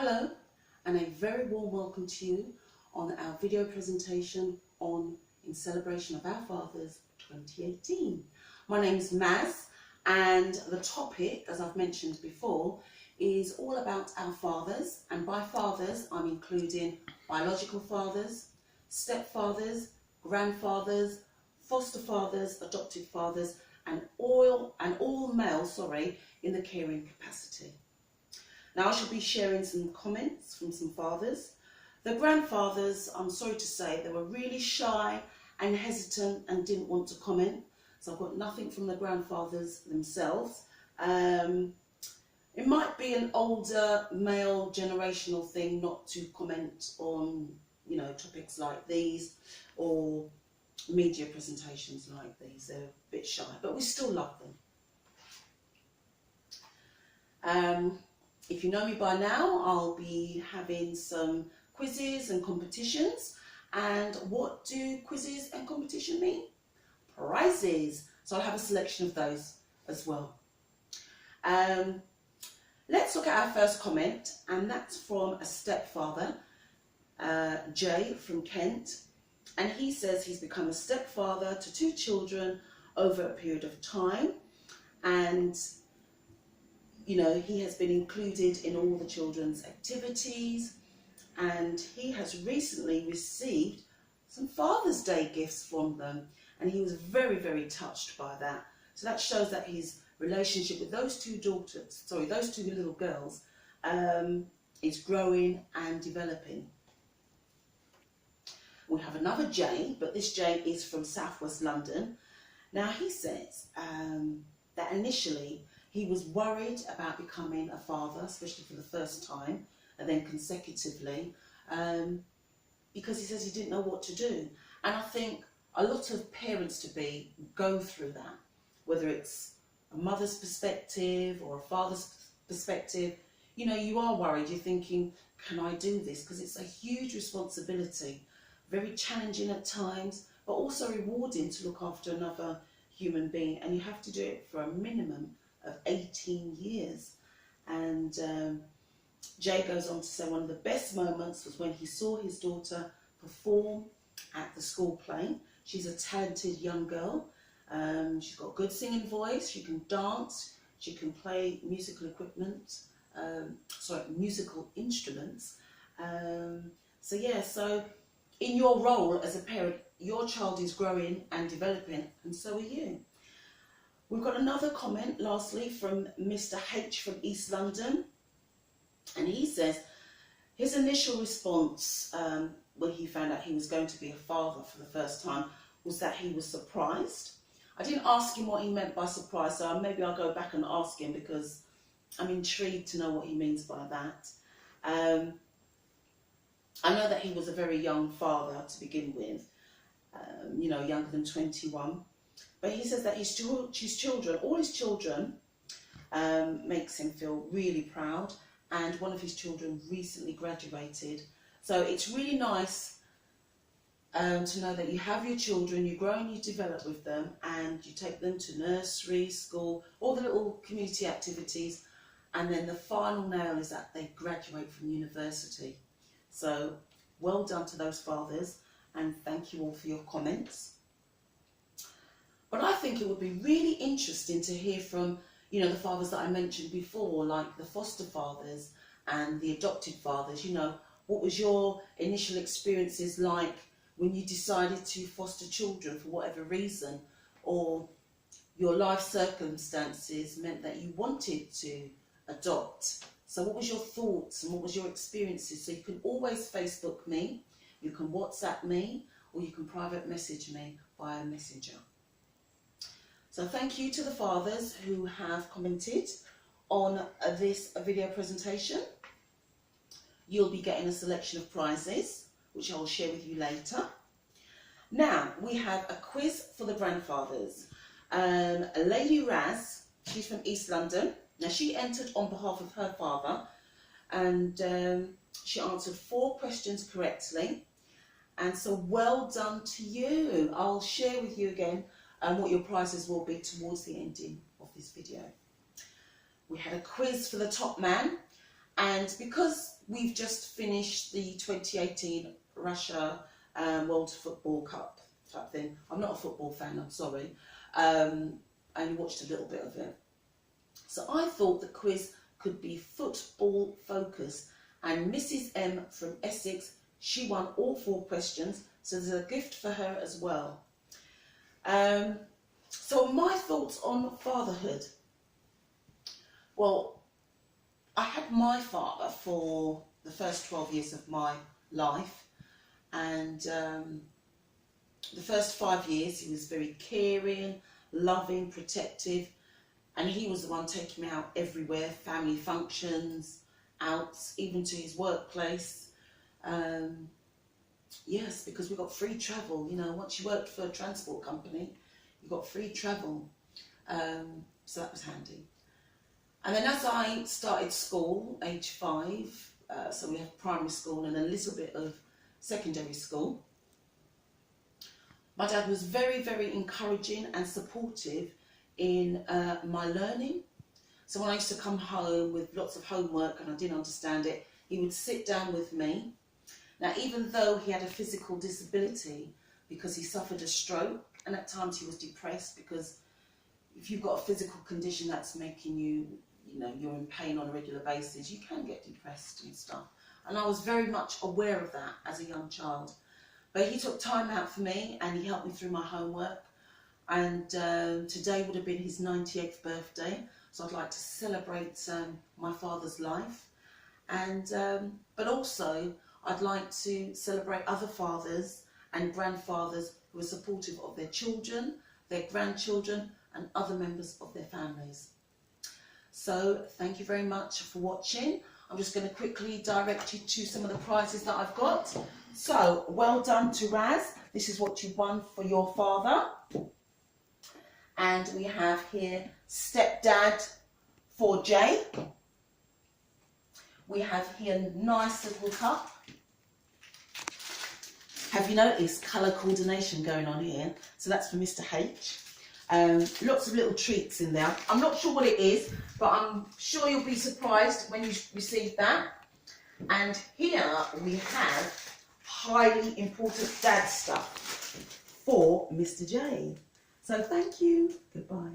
Hello and a very warm welcome to you on our video presentation in celebration of our Fathers 2018. My name is Maz and the topic, as I've mentioned before, is all about our fathers, and by fathers I'm including biological fathers, stepfathers, grandfathers, foster fathers, adopted fathers and all male in the caring capacity. Now I shall be sharing some comments from some fathers. The grandfathers, I'm sorry to say, they were really shy and hesitant and didn't want to comment. So I've got nothing from the grandfathers themselves. It might be an older male generational thing not to comment on, topics like these or media presentations like these. They're a bit shy, but we still love them. If you know me by now, I'll be having some quizzes and competitions. And what do quizzes and competition mean? Prizes. So I'll have a selection of those as well. Let's look at our first comment, and that's from a stepfather, Jay from Kent. And he says he's become a stepfather to 2 children over a period of time. And he has been included in all the children's activities, and he has recently received some Father's Day gifts from them, and he was very, very touched by that. So that shows that his relationship with those two little girls is growing and developing. We have another Jay, but this Jay is from Southwest London. Now he says that initially he was worried about becoming a father, especially for the first time, and then consecutively, because he says he didn't know what to do. And I think a lot of parents-to-be go through that, whether it's a mother's perspective or a father's perspective. You are worried, you're thinking, can I do this? Because it's a huge responsibility, very challenging at times, but also rewarding to look after another human being, and you have to do it for a minimum of 18 years. And Jay goes on to say one of the best moments was when he saw his daughter perform at the school play. She's a talented young girl. She's got a good singing voice, she can dance, she can play musical instruments. So in your role as a parent, your child is growing and developing, and so are you. We've got another comment, lastly, from Mr. H from East London. And he says his initial response when he found out he was going to be a father for the first time was that he was surprised. I didn't ask him what he meant by surprise, so maybe I'll go back and ask him, because I'm intrigued to know what he means by that. I know that he was a very young father to begin with, younger than 21. But he says that all his children makes him feel really proud, and one of his children recently graduated. So it's really nice to know that you have your children, you grow and you develop with them, and you take them to nursery, school, all the little community activities, and then the final nail is that they graduate from university. So well done to those fathers, and thank you all for your comments. But I think it would be really interesting to hear from, the fathers that I mentioned before, like the foster fathers and the adopted fathers. What was your initial experiences like when you decided to foster children for whatever reason, or your life circumstances meant that you wanted to adopt? So what was your thoughts and what was your experiences? So you can always Facebook me, you can WhatsApp me, or you can private message me via Messenger. So thank you to the fathers who have commented on this video presentation. You'll be getting a selection of prizes, which I will share with you later. Now, we have a quiz for the grandfathers. Lady Raz, she's from East London. Now, she entered on behalf of her father, and she answered 4 questions correctly. And so well done to you. I'll share with you again what your prizes will be towards the ending of this video. We had a quiz for the top man, and because we've just finished the 2018 Russia World Football Cup type thing. I'm not a football fan, I'm sorry. I only watched a little bit of it. So I thought the quiz could be football focused, and Mrs. M from Essex, she won all 4 questions, so there's a gift for her as well. So my thoughts on fatherhood. Well, I had my father for the first 12 years of my life, and the first 5 years he was very caring, loving, protective, and he was the one taking me out everywhere, family functions, out, even to his workplace. Yes, because we got free travel, you know, once you worked for a transport company, you got free travel, so that was handy. And then as I started school, age 5, so we had primary school and a little bit of secondary school, my dad was very, very encouraging and supportive in my learning. So when I used to come home with lots of homework and I didn't understand it, he would sit down with me. Now, even though he had a physical disability because he suffered a stroke, and at times he was depressed, because if you've got a physical condition that's making you, you know, you're in pain on a regular basis, you can get depressed and stuff. And I was very much aware of that as a young child. But he took time out for me and he helped me through my homework. And today would have been his 98th birthday. So I'd like to celebrate my father's life. And but also I'd like to celebrate other fathers and grandfathers who are supportive of their children, their grandchildren, and other members of their families. So thank you very much for watching. I'm just going to quickly direct you to some of the prizes that I've got. So, well done to Raz. This is what you won for your father. And we have here Stepdad for Jay. We have here a nice little cup. Have you noticed colour coordination going on here? So that's for Mr. H. Lots of little treats in there. I'm not sure what it is, but I'm sure you'll be surprised when you receive that. And here we have highly important dad stuff for Mr. J. So thank you. Goodbye.